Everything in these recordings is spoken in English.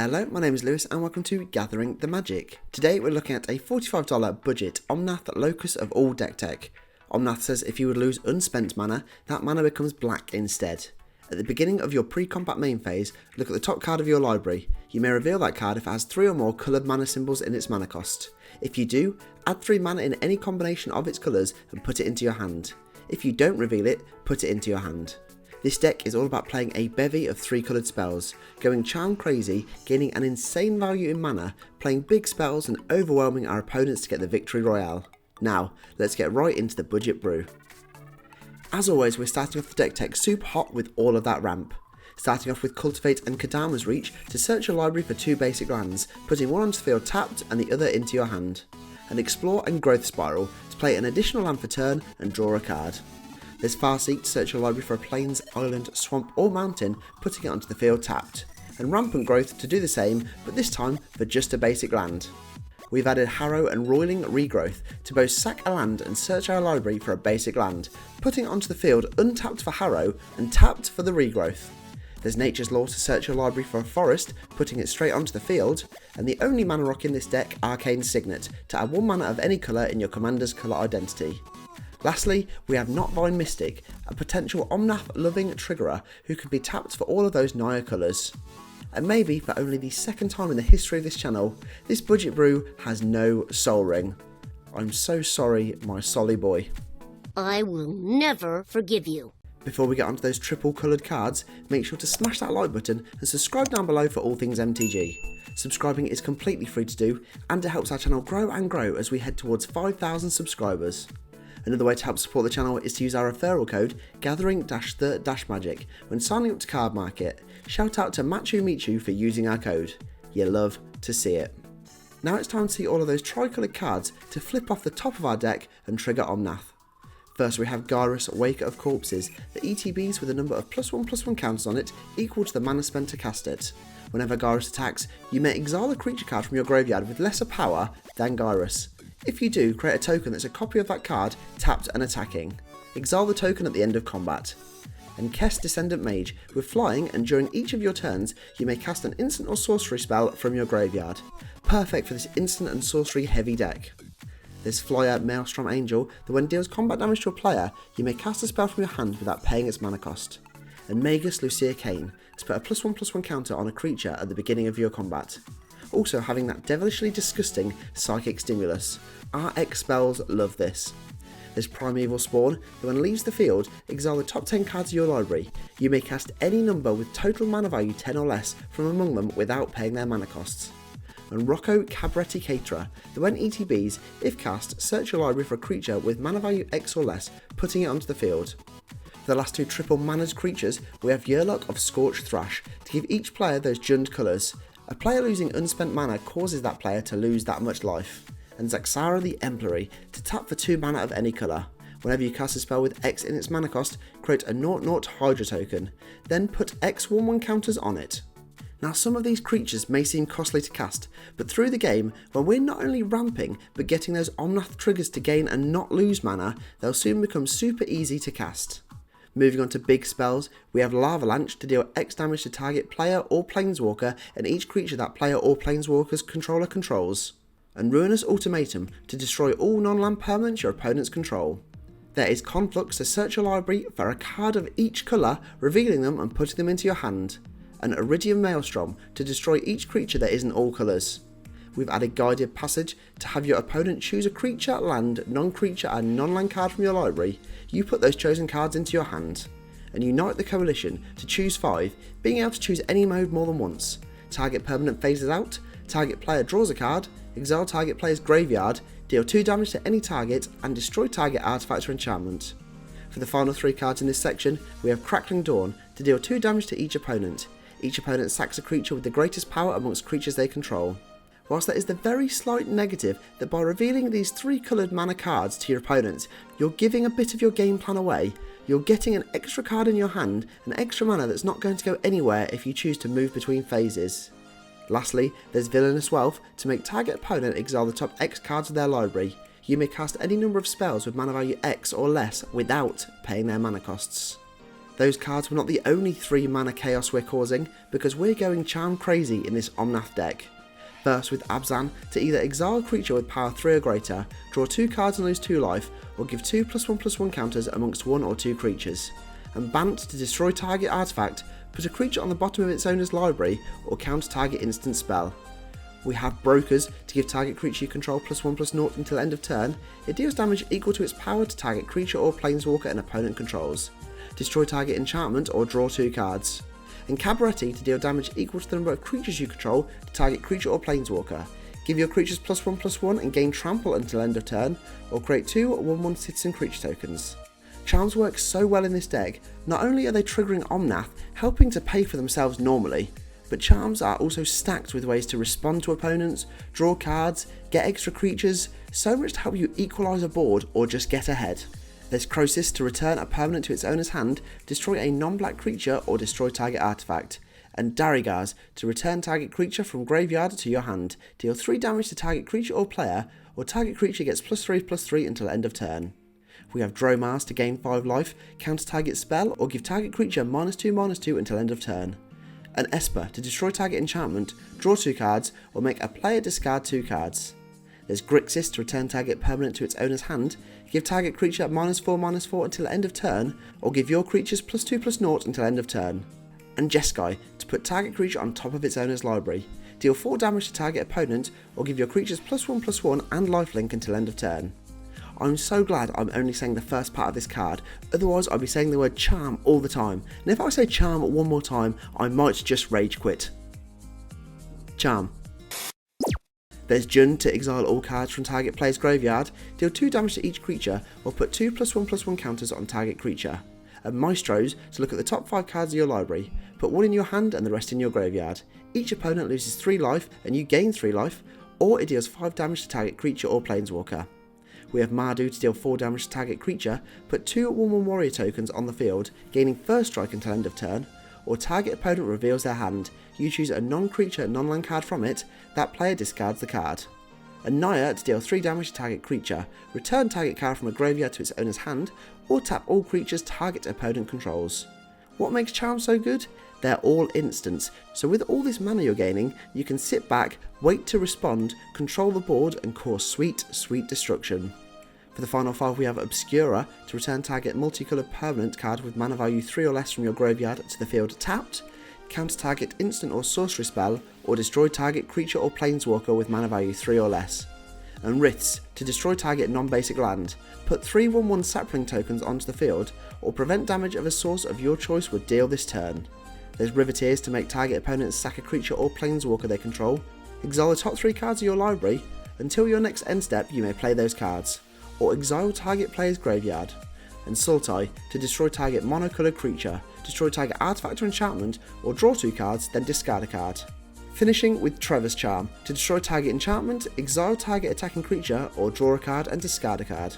Hello, my name is Lewis and welcome to Gathering the Magic. Today we're looking at a $45 budget Omnath Locus of all deck tech. Omnath says if you would lose unspent mana, that mana becomes black instead. At the beginning of your pre-combat main phase, look at the top card of your library. You may reveal that card if it has 3 or more coloured mana symbols in its mana cost. If you do, add 3 mana in any combination of its colours and put it into your hand. If you don't reveal it, put it into your hand. This deck is all about playing a bevy of 3 coloured spells, going charm crazy, gaining an insane value in mana, playing big spells and overwhelming our opponents to get the victory royale. Now, let's get right into the budget brew. As always, we're starting off the deck tech super hot with all of that ramp. Starting off with Cultivate and Kadama's Reach to search your library for 2 basic lands, putting one onto the field tapped and the other into your hand. And Explore and Growth Spiral to play an additional land for turn and draw a card. There's Farseek to search your library for a plains, island, swamp or mountain, putting it onto the field tapped. And Rampant Growth to do the same, but this time for just a basic land. We've added Harrow and Roiling Regrowth to both sack a land and search our library for a basic land, putting it onto the field untapped for Harrow and tapped for the regrowth. There's Nature's Law to search your library for a forest, putting it straight onto the field, and the only mana rock in this deck, Arcane Signet, to add 1 mana of any colour in your commander's colour identity. Lastly, we have Notvine Mystic, a potential Omnath-loving triggerer who can be tapped for all of those Naya colours. And maybe for only the second time in the history of this channel, this budget brew has no Soul Ring. I'm so sorry, my solly boy. I will never forgive you. Before we get onto those triple coloured cards, make sure to smash that like button and subscribe down below for all things MTG. Subscribing is completely free to do, and it helps our channel grow and grow as we head towards 5,000 subscribers. Another way to help support the channel is to use our referral code Gathering-the-Magic when signing up to Card Market. Shout out to Machu Michu for using our code. You love to see it. Now it's time to see all of those tricoloured cards to flip off the top of our deck and trigger Omnath. First we have Garrus, Waker of Corpses, the ETBs with a number of +1/+1 counters on it equal to the mana spent to cast it. Whenever Garrus attacks, you may exile a creature card from your graveyard with lesser power than Garrus. If you do, create a token that's a copy of that card, tapped and attacking. Exile the token at the end of combat. And Kess Descendant Mage, with flying, and during each of your turns, you may cast an instant or sorcery spell from your graveyard. Perfect for this instant and sorcery heavy deck. There's Flyer Maelstrom Angel, that when it deals combat damage to a player, you may cast a spell from your hand without paying its mana cost. And Magus Lucia Kane, to put a +1/+1 counter on a creature at the beginning of your combat. Also having that devilishly disgusting Psychic Stimulus. RX spells love this. There's Primeval Spawn, that when it leaves the field, exile the top 10 cards of your library. You may cast any number with total mana value 10 or less from among them without paying their mana costs. And Rocco Cabretti Caterer, that when ETBs, if cast, search your library for a creature with mana value X or less, putting it onto the field. For the last 2 triple managed creatures, we have Yearlock of Scorched Thrash, to give each player those Jund colours. A player losing unspent mana causes that player to lose that much life. And Zaxara the Emplary, to tap for 2 mana of any colour. Whenever you cast a spell with X in its mana cost, create a 0/0 Hydra token, then put X 1/1 counters on it. Now some of these creatures may seem costly to cast, but through the game, when we're not only ramping, but getting those Omnath triggers to gain and not lose mana, they'll soon become super easy to cast. Moving on to big spells, we have Lavalanche to deal X damage to target player or planeswalker and each creature that player or planeswalker's controller controls. And Ruinous Ultimatum to destroy all non-land permanents your opponents control. There is Conflux to search your library for a card of each colour, revealing them and putting them into your hand. And Iridium Maelstrom to destroy each creature that isn't all colours. We've added Guided Passage to have your opponent choose a creature, land, non-creature and non-land card from your library. You put those chosen cards into your hand. And Unite the Coalition to choose 5, being able to choose any mode more than once. Target permanent phases out, target player draws a card, exile target player's graveyard, deal 2 damage to any target and destroy target artifact or enchantment. For the final 3 cards in this section, we have Crackling Dawn to deal 2 damage to each opponent. Each opponent sacks a creature with the greatest power amongst creatures they control. Whilst there is the very slight negative that by revealing these 3 coloured mana cards to your opponents, you're giving a bit of your game plan away. You're getting an extra card in your hand, an extra mana that's not going to go anywhere if you choose to move between phases. Lastly, there's Villainous Wealth to make target opponent exile the top X cards of their library. You may cast any number of spells with mana value X or less without paying their mana costs. those cards were not the only 3 mana chaos we're causing, because we're going charm crazy in this Omnath deck. First with Abzan to either exile a creature with power 3 or greater, draw 2 cards and lose 2 life, or give 2 +1/+1 counters amongst 1 or 2 creatures. And Bant to destroy target artifact, put a creature on the bottom of its owner's library, or counter target instant spell. We have Brokers to give target creature you control +1/+0 until end of turn. It deals damage equal to its power to target creature or planeswalker an opponent controls. Destroy target enchantment or draw 2 cards. And Cabaretti to deal damage equal to the number of creatures you control to target creature or planeswalker. Give your creatures +1/+1 and gain trample until end of turn, or create 2 1/1 citizen creature tokens. Charms work so well in this deck. Not only are they triggering Omnath, helping to pay for themselves normally, but charms are also stacked with ways to respond to opponents, draw cards, get extra creatures, so much to help you equalise a board or just get ahead. There's Crosis to return a permanent to its owner's hand, destroy a non-black creature or destroy target artifact, and Darigars to return target creature from graveyard to your hand, deal 3 damage to target creature or player, or target creature gets +3/+3 until end of turn. We have Dromars to gain 5 life, counter target spell, or give target creature -2/-2 until end of turn. An Esper to destroy target enchantment, draw 2 cards, or make a player discard 2 cards. There's Grixis to return target permanent to its owner's hand, give target creature -4/-4 until end of turn, or give your creatures +2/+0 until end of turn. And Jeskai to put target creature on top of its owner's library, deal 4 damage to target opponent, or give your creatures +1/+1 and lifelink until end of turn. I'm so glad I'm only saying the first part of this card, otherwise I'd be saying the word charm all the time, and if I say charm one more time, I might just rage quit. Charm. There's Jund to exile all cards from target player's graveyard, deal 2 damage to each creature, or put 2 +1/+1 counters on target creature. And Maestros to look at the top 5 cards of your library, put 1 in your hand and the rest in your graveyard. Each opponent loses 3 life and you gain 3 life, or it deals 5 damage to target creature or planeswalker. We have Mardu to deal 4 damage to target creature, put 2 1/1 warrior tokens on the field, gaining first strike until end of turn, or target opponent reveals their hand, you choose a non-creature non-land card from it, that player discards the card. And Naya to deal 3 damage to target creature, return target card from a graveyard to its owner's hand, or tap all creatures target opponent controls. What makes charms so good? They're all instants, so with all this mana you're gaining, you can sit back, wait to respond, control the board and cause sweet, sweet destruction. For the final 5 we have Obscura to return target multicoloured permanent card with mana value 3 or less from your graveyard to the field tapped, counter target instant or sorcery spell, or destroy target creature or planeswalker with mana value 3 or less. And Riths to destroy target non-basic land, put 3 1/1 sapling tokens onto the field, or prevent damage of a source of your choice would deal this turn. There's Riveteers to make target opponents sack a creature or planeswalker they control, exile the top 3 cards of your library, until your next end step you may play those cards, or exile target player's graveyard. And Sultai to destroy target monocoloured creature, destroy target artifact or enchantment, or draw 2 cards, then discard a card. Finishing with Trevor's Charm to destroy target enchantment, exile target attacking creature, or draw a card and discard a card.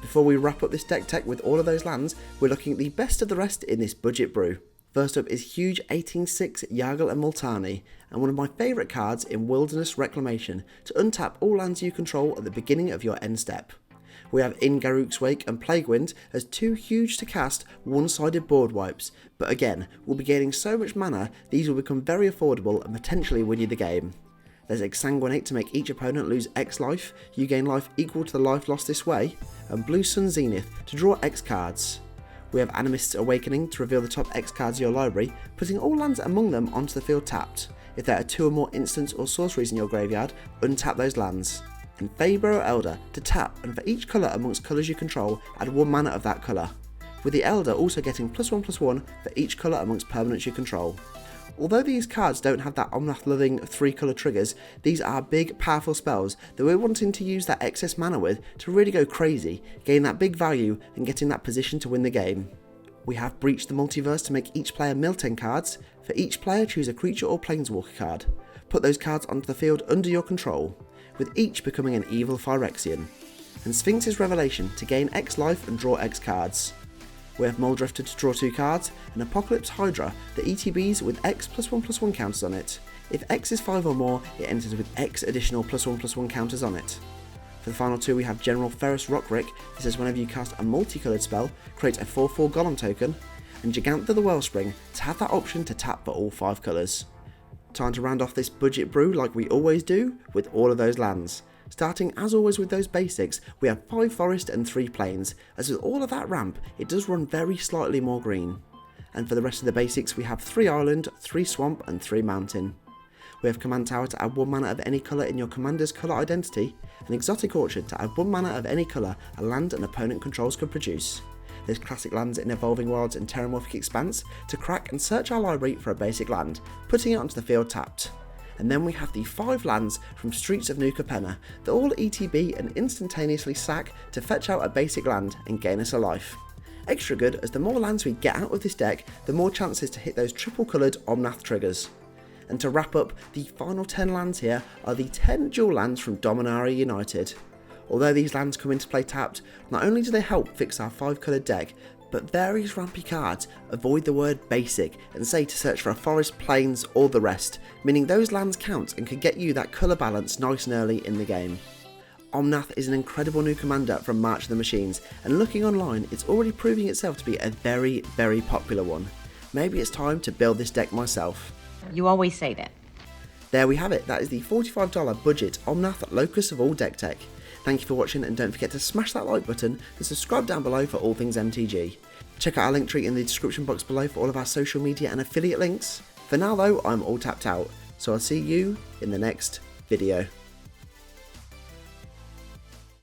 Before we wrap up this deck tech with all of those lands, we're looking at the best of the rest in this budget brew. First up is huge 18/6 Yargle and Multani, and one of my favourite cards in Wilderness Reclamation to untap all lands you control at the beginning of your end step. We have In Garruk's Wake and Plaguewind as 2 huge to cast one-sided board wipes, but again, we'll be gaining so much mana these will become very affordable and potentially win you the game. There's Exsanguinate to make each opponent lose X life, you gain life equal to the life lost this way, and Blue Sun Zenith to draw X cards. We have Animist's Awakening to reveal the top X cards of your library, putting all lands among them onto the field tapped. If there are 2 or more instants or sorceries in your graveyard, untap those lands. And Faeburrow Elder to tap, and for each colour amongst colours you control, add 1 mana of that colour, with the Elder also getting +1/+1 for each colour amongst permanents you control. Although these cards don't have that Omnath-loving 3 colour triggers, these are big, powerful spells that we're wanting to use that excess mana with to really go crazy, gain that big value and get in that position to win the game. We have Breach the Multiverse to make each player mill 10 cards. For each player, choose a creature or planeswalker card. Put those cards onto the field under your control, with each becoming an evil Phyrexian. And Sphinx's Revelation to gain X life and draw X cards. We have Muldrifter to draw 2 cards, and Apocalypse Hydra, the ETBs with X +1/+1 counters on it. If X is 5 or more, it enters with X additional +1/+1 counters on it. For the final 2 we have General Ferrous Rockrick. This is whenever you cast a multicoloured spell, create a 4/4 Golem token, and Gigantha the Wellspring to have that option to tap for all 5 colours. Time to round off this budget brew like we always do with all of those lands. Starting as always with those basics, we have 5 forest and 3 plains, as with all of that ramp it does run very slightly more green. And for the rest of the basics we have 3 island, 3 swamp and 3 mountain. We have command tower to add 1 mana of any colour in your commander's colour identity, and exotic orchard to add 1 mana of any colour a land an opponent controls can produce. There's classic lands in Evolving Wilds and Terramorphic Expanse to crack and search our library for a basic land, putting it onto the field tapped. And then we have the 5 lands from Streets of New Capenna that all ETB and instantaneously sack to fetch out a basic land and gain us a life. Extra good, as the more lands we get out of this deck, the more chances to hit those triple coloured Omnath triggers. And to wrap up, the final 10 lands here are the 10 dual lands from Dominaria United. Although these lands come into play tapped, not only do they help fix our 5 coloured deck, but various rampy cards avoid the word basic and say to search for a forest, plains or the rest, meaning those lands count and can get you that colour balance nice and early in the game. Omnath is an incredible new commander from March of the Machines, and looking online it's already proving itself to be a very, very popular one. Maybe it's time to build this deck myself. You always say that. There we have it, that is the $45 budget Omnath Locus of all deck tech. Thank you for watching, and don't forget to smash that like button and subscribe down below for all things MTG. Check out our link tree in the description box below for all of our social media and affiliate links. For now though, I'm all tapped out, so I'll see you in the next video.